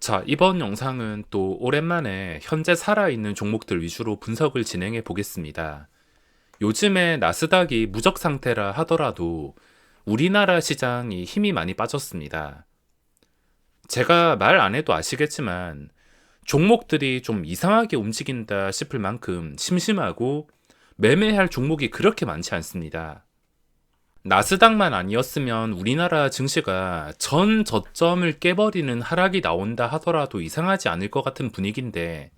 자, 이번 영상은 또 오랜만에 현재 살아있는 종목들 위주로 분석을 진행해 보겠습니다. 요즘에 나스닥이 무적 상태라 하더라도 우리나라 시장이 힘이 많이 빠졌습니다. 제가 말 안 해도 아시겠지만 종목들이 좀 이상하게 움직인다 싶을 만큼 심심하고 매매할 종목이 그렇게 많지 않습니다. 나스닥만 아니었으면 우리나라 증시가 전 저점을 깨버리는 하락이 나온다 하더라도 이상하지 않을 것 같은 분위기인데,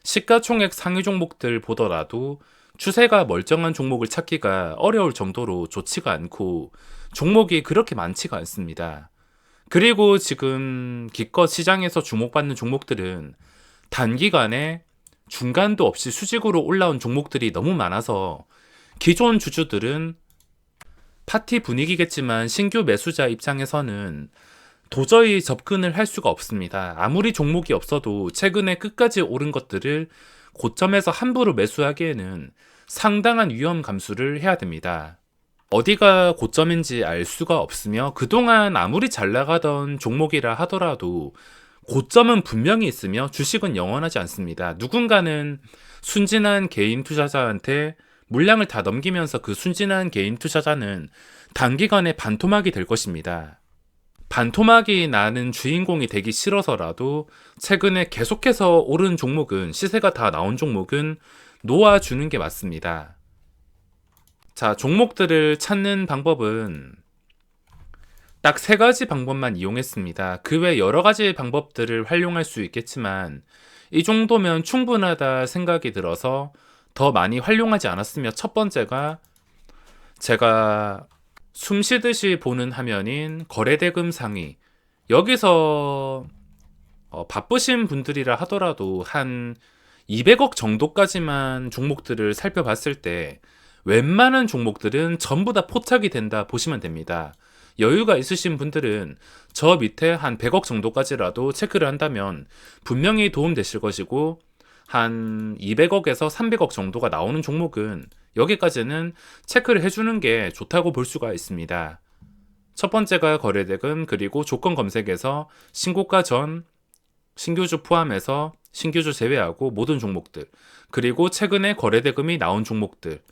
시가총액 상위 종목들 보더라도 추세가 멀쩡한 종목을 찾기가 어려울 정도로 좋지가 않고 종목이 그렇게 많지가 않습니다. 그리고 지금 기껏 시장에서 주목받는 종목들은 단기간에 중간도 없이 수직으로 올라온 종목들이 너무 많아서 기존 주주들은 파티 분위기겠지만 신규 매수자 입장에서는 도저히 접근을 할 수가 없습니다. 아무리 종목이 없어도 최근에 끝까지 오른 것들을 고점에서 함부로 매수하기에는 상당한 위험 감수를 해야 됩니다. 어디가 고점인지 알 수가 없으며 그동안 아무리 잘 나가던 종목이라 하더라도 고점은 분명히 있으며 주식은 영원하지 않습니다. 누군가는 순진한 개인 투자자한테 물량을 다 넘기면서 그 순진한 개인 투자자는 단기간에 반토막이 될 것입니다. 반토막이 나는 주인공이 되기 싫어서라도 최근에 계속해서 오른 종목은, 시세가 다 나온 종목은 놓아주는 게 맞습니다. 자, 종목들을 찾는 방법은 딱 세 가지 방법만 이용했습니다. 그 외 여러 가지 방법들을 활용할 수 있겠지만 이 정도면 충분하다 생각이 들어서 더 많이 활용하지 않았으며, 첫 번째가 제가 숨쉬듯이 보는 화면인 거래대금 상위. 여기서 바쁘신 분들이라 하더라도 한 200억 정도까지만 종목들을 살펴봤을 때 웬만한 종목들은 전부 다 포착이 된다 보시면 됩니다. 여유가 있으신 분들은 저 밑에 한 100억 정도까지라도 체크를 한다면 분명히 도움되실 것이고, 한 200억에서 300억 정도가 나오는 종목은 여기까지는 체크를 해주는 게 좋다고 볼 수가 있습니다. 첫 번째가 거래대금, 그리고 조건 검색에서 신고가 전, 신규주 포함해서 신규주 제외하고 모든 종목들, 그리고 최근에 거래대금이 나온 종목들,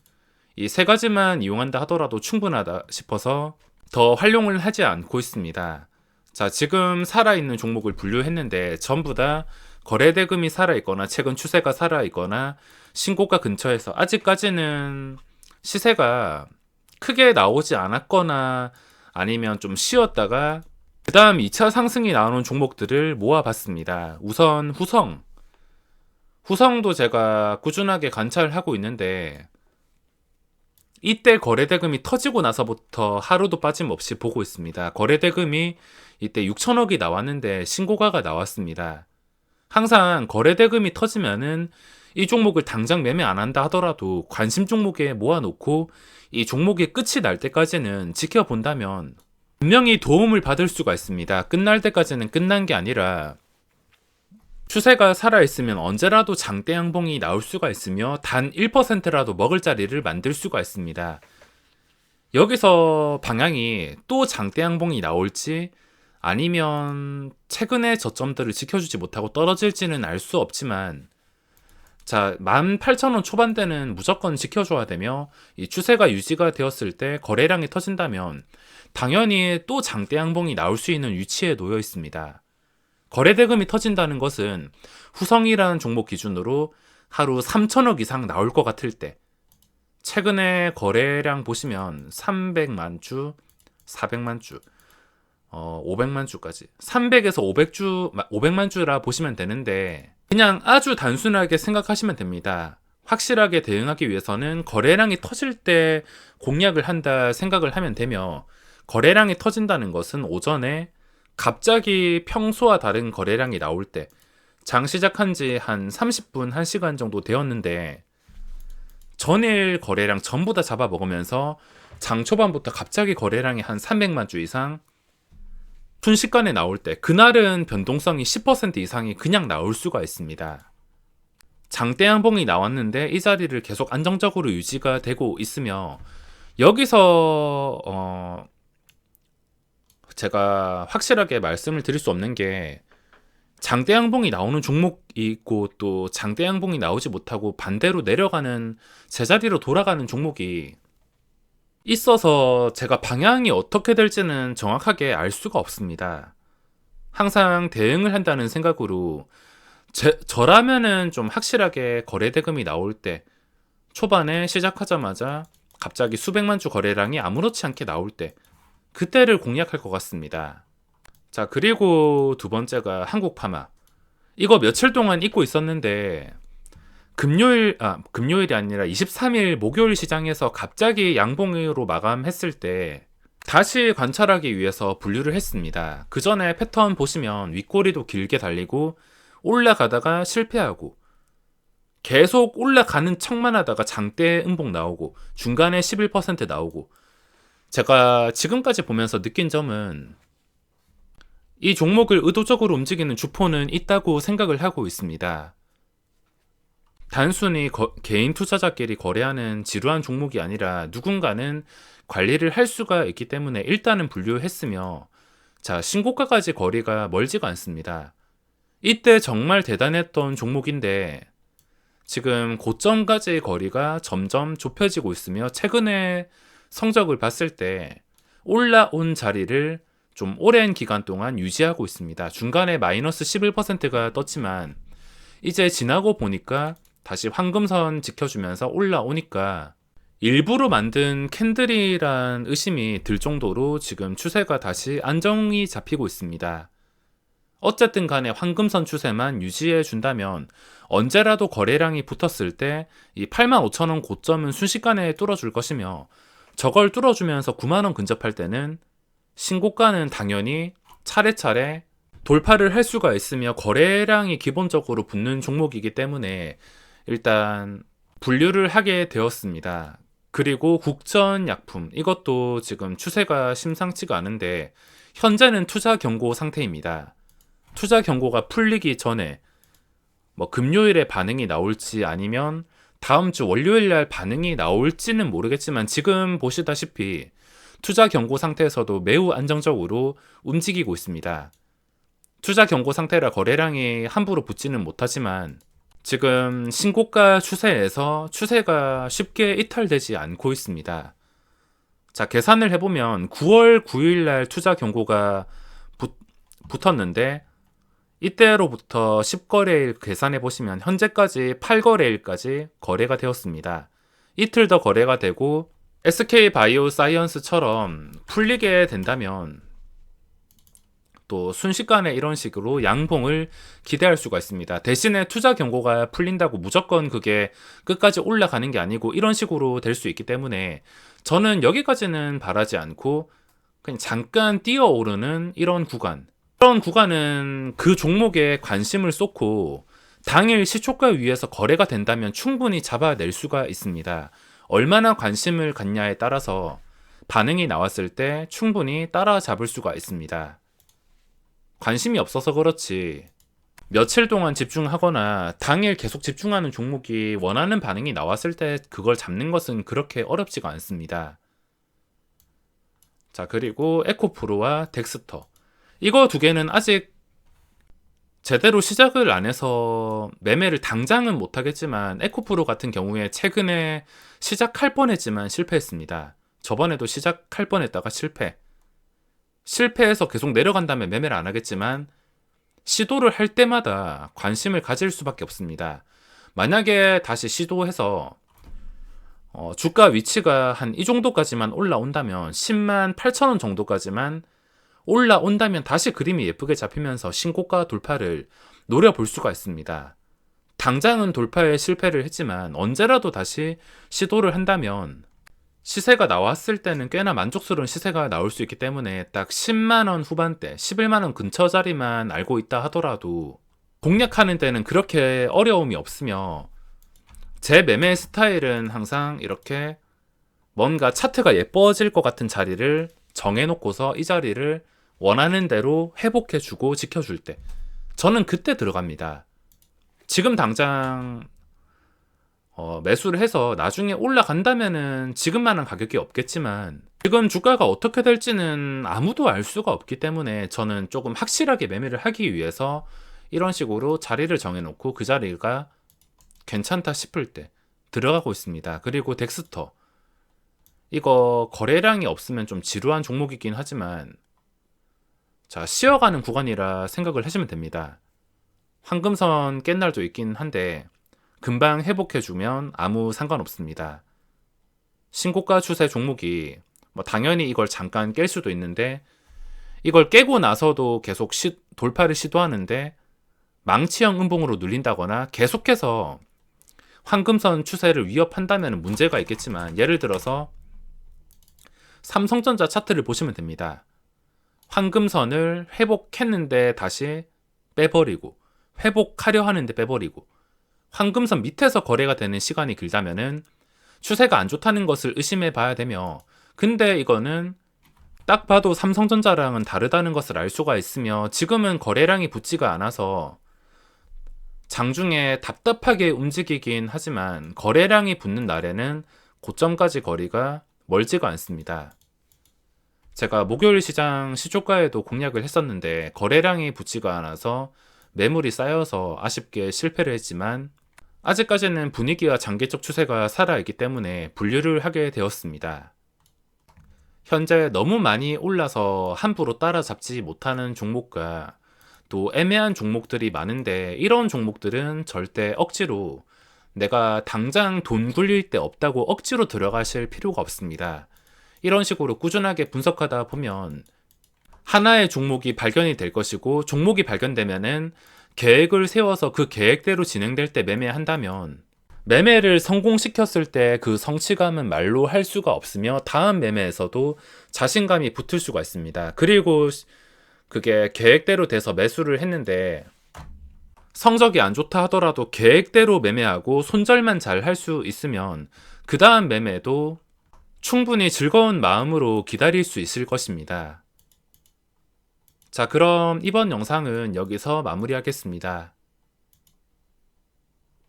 이 세 가지만 이용한다 하더라도 충분하다 싶어서 더 활용을 하지 않고 있습니다. 자, 지금 살아있는 종목을 분류했는데 전부 다 거래대금이 살아있거나 최근 추세가 살아있거나 신고가 근처에서 아직까지는 시세가 크게 나오지 않았거나 아니면 좀 쉬었다가 그 다음 2차 상승이 나오는 종목들을 모아봤습니다. 우선 후성도 제가 꾸준하게 관찰하고 있는데 이때 거래대금이 터지고 나서부터 하루도 빠짐없이 보고 있습니다. 거래대금이 이때 6천억이 나왔는데 신고가가 나왔습니다. 항상 거래대금이 터지면은 이 종목을 당장 매매 안 한다 하더라도 관심 종목에 모아놓고 이 종목이 끝이 날 때까지는 지켜본다면 분명히 도움을 받을 수가 있습니다. 끝날 때까지는 끝난 게 아니라 추세가 살아있으면 언제라도 장대 양봉이 나올 수가 있으며 단 1%라도 먹을 자리를 만들 수가 있습니다. 여기서 방향이 또 장대 양봉이 나올지 아니면 최근의 저점들을 지켜주지 못하고 떨어질지는 알 수 없지만, 자, 18,000원 초반대는 무조건 지켜줘야 되며 이 추세가 유지가 되었을 때 거래량이 터진다면 당연히 또 장대 양봉이 나올 수 있는 위치에 놓여 있습니다. 거래대금이 터진다는 것은 후성이라는 종목 기준으로 하루 3천억 이상 나올 것 같을 때, 최근에 거래량 보시면 300만 주, 400만 주, 500만 주까지 300에서 500만 주라 보시면 되는데 그냥 아주 단순하게 생각하시면 됩니다. 확실하게 대응하기 위해서는 거래량이 터질 때 공략을 한다 생각을 하면 되며, 거래량이 터진다는 것은 오전에 갑자기 평소와 다른 거래량이 나올 때, 장 시작한 지 한 30분, 1시간 정도 되었는데 전일 거래량 전부 다 잡아먹으면서 장 초반부터 갑자기 거래량이 한 300만 주 이상 순식간에 나올 때, 그날은 변동성이 10% 이상이 그냥 나올 수가 있습니다. 장대 양봉이 나왔는데 이 자리를 계속 안정적으로 유지가 되고 있으며, 여기서 제가 확실하게 말씀을 드릴 수 없는 게 장대 양봉이 나오는 종목이 있고 또 장대 양봉이 나오지 못하고 반대로 내려가는 제자리로 돌아가는 종목이 있어서 제가 방향이 어떻게 될지는 정확하게 알 수가 없습니다. 항상 대응을 한다는 생각으로 저라면은 좀 확실하게 거래대금이 나올 때 초반에 시작하자마자 갑자기 수백만 주 거래량이 아무렇지 않게 나올 때 그때를 공략할 것 같습니다. 자, 그리고 두 번째가 한국파마. 이거 며칠 동안 잊고 있었는데 금요일이 아니라 23일 목요일 시장에서 갑자기 양봉으로 마감했을 때 다시 관찰하기 위해서 분류를 했습니다. 그 전에 패턴 보시면 윗꼬리도 길게 달리고 올라가다가 실패하고 계속 올라가는 척만 하다가 장대 음봉 나오고 중간에 11% 나오고, 제가 지금까지 보면서 느낀 점은 이 종목을 의도적으로 움직이는 주포는 있다고 생각을 하고 있습니다. 단순히 개인 투자자끼리 거래하는 지루한 종목이 아니라 누군가는 관리를 할 수가 있기 때문에 일단은 분류했으며, 자, 신고가까지 거리가 멀지가 않습니다. 이때 정말 대단했던 종목인데 지금 고점까지의 거리가 점점 좁혀지고 있으며 최근에 성적을 봤을 때 올라온 자리를 좀 오랜 기간 동안 유지하고 있습니다. 중간에 마이너스 11%가 떴지만 이제 지나고 보니까 다시 황금선 지켜주면서 올라오니까 일부러 만든 캔들이란 의심이 들 정도로 지금 추세가 다시 안정이 잡히고 있습니다. 어쨌든 간에 황금선 추세만 유지해 준다면 언제라도 거래량이 붙었을 때 이 85,000원 고점은 순식간에 뚫어줄 것이며, 저걸 뚫어주면서 9만원 근접할 때는 신고가는 당연히 차례차례 돌파를 할 수가 있으며 거래량이 기본적으로 붙는 종목이기 때문에 일단 분류를 하게 되었습니다. 그리고 국전약품, 이것도 지금 추세가 심상치가 않은데 현재는 투자 경고 상태입니다. 투자 경고가 풀리기 전에 금요일에 반응이 나올지 아니면 다음 주 월요일 날 반응이 나올지는 모르겠지만 지금 보시다시피 투자 경고 상태에서도 매우 안정적으로 움직이고 있습니다. 투자 경고 상태라 거래량이 함부로 붙지는 못하지만 지금 신고가 추세에서 추세가 쉽게 이탈되지 않고 있습니다. 자, 계산을 해보면 9월 9일 날 투자 경고가 붙었는데 이때로부터 10거래일 계산해 보시면 현재까지 8거래일까지 거래가 되었습니다. 이틀 더 거래가 되고 SK바이오사이언스처럼 풀리게 된다면 또 순식간에 이런 식으로 양봉을 기대할 수가 있습니다. 대신에 투자 경고가 풀린다고 무조건 그게 끝까지 올라가는 게 아니고 이런 식으로 될 수 있기 때문에 저는 여기까지는 바라지 않고 그냥 잠깐 뛰어오르는 이런 구간은 그 종목에 관심을 쏟고 당일 시초가 위에서 거래가 된다면 충분히 잡아낼 수가 있습니다. 얼마나 관심을 갖냐에 따라서 반응이 나왔을 때 충분히 따라잡을 수가 있습니다. 관심이 없어서 그렇지 며칠 동안 집중하거나 당일 계속 집중하는 종목이 원하는 반응이 나왔을 때 그걸 잡는 것은 그렇게 어렵지가 않습니다. 자, 그리고 에코프로와 덱스터, 이거 두 개는 아직 제대로 시작을 안 해서 매매를 당장은 못하겠지만 에코프로 같은 경우에 최근에 시작할 뻔했지만 실패했습니다. 저번에도 시작할 뻔했다가 실패해서 계속 내려간 다음에 매매를 안 하겠지만 시도를 할 때마다 관심을 가질 수밖에 없습니다. 만약에 다시 시도해서 주가 위치가 한 이 정도까지만 올라온다면 10만 8천원 정도까지만 올라온다면 다시 그림이 예쁘게 잡히면서 신고가 돌파를 노려볼 수가 있습니다. 당장은 돌파에 실패를 했지만 언제라도 다시 시도를 한다면 시세가 나왔을 때는 꽤나 만족스러운 시세가 나올 수 있기 때문에 딱 10만원 후반대, 11만원 근처 자리만 알고 있다 하더라도 공략하는 데는 그렇게 어려움이 없으며, 제 매매 스타일은 항상 이렇게 뭔가 차트가 예뻐질 것 같은 자리를 정해놓고서 이 자리를 원하는 대로 회복해주고 지켜줄 때 저는 그때 들어갑니다. 지금 당장 매수를 해서 나중에 올라간다면은 지금만한 가격이 없겠지만 지금 주가가 어떻게 될지는 아무도 알 수가 없기 때문에 저는 조금 확실하게 매매를 하기 위해서 이런 식으로 자리를 정해놓고 그 자리가 괜찮다 싶을 때 들어가고 있습니다. 그리고 덱스터. 이거 거래량이 없으면 좀 지루한 종목이긴 하지만 자, 쉬어가는 구간이라 생각을 하시면 됩니다. 황금선 깬 날도 있긴 한데 금방 회복해주면 아무 상관없습니다. 신고가 추세 종목이 당연히 이걸 잠깐 깰 수도 있는데 이걸 깨고 나서도 계속 돌파를 시도하는데 망치형 음봉으로 눌린다거나 계속해서 황금선 추세를 위협한다면 문제가 있겠지만 예를 들어서 삼성전자 차트를 보시면 됩니다. 황금선을 회복했는데 다시 빼버리고 회복하려 하는데 빼버리고 황금선 밑에서 거래가 되는 시간이 길다면은 추세가 안 좋다는 것을 의심해 봐야 되며 근데 이거는 딱 봐도 삼성전자랑은 다르다는 것을 알 수가 있으며 지금은 거래량이 붙지가 않아서 장중에 답답하게 움직이긴 하지만 거래량이 붙는 날에는 고점까지 거리가 멀지가 않습니다. 제가 목요일 시장 시초가에도 공략을 했었는데 거래량이 붙지가 않아서 매물이 쌓여서 아쉽게 실패를 했지만 아직까지는 분위기와 장기적 추세가 살아있기 때문에 분류를 하게 되었습니다. 현재 너무 많이 올라서 함부로 따라잡지 못하는 종목과 또 애매한 종목들이 많은데 이런 종목들은 절대 억지로 내가 당장 돈 굴릴 데 없다고 억지로 들어가실 필요가 없습니다. 이런 식으로 꾸준하게 분석하다 보면 하나의 종목이 발견이 될 것이고 종목이 발견되면은 계획을 세워서 그 계획대로 진행될 때 매매한다면 매매를 성공시켰을 때 그 성취감은 말로 할 수가 없으며 다음 매매에서도 자신감이 붙을 수가 있습니다. 그리고 그게 계획대로 돼서 매수를 했는데 성적이 안 좋다 하더라도 계획대로 매매하고 손절만 잘 할 수 있으면 그 다음 매매도 충분히 즐거운 마음으로 기다릴 수 있을 것입니다. 자, 그럼 이번 영상은 여기서 마무리하겠습니다.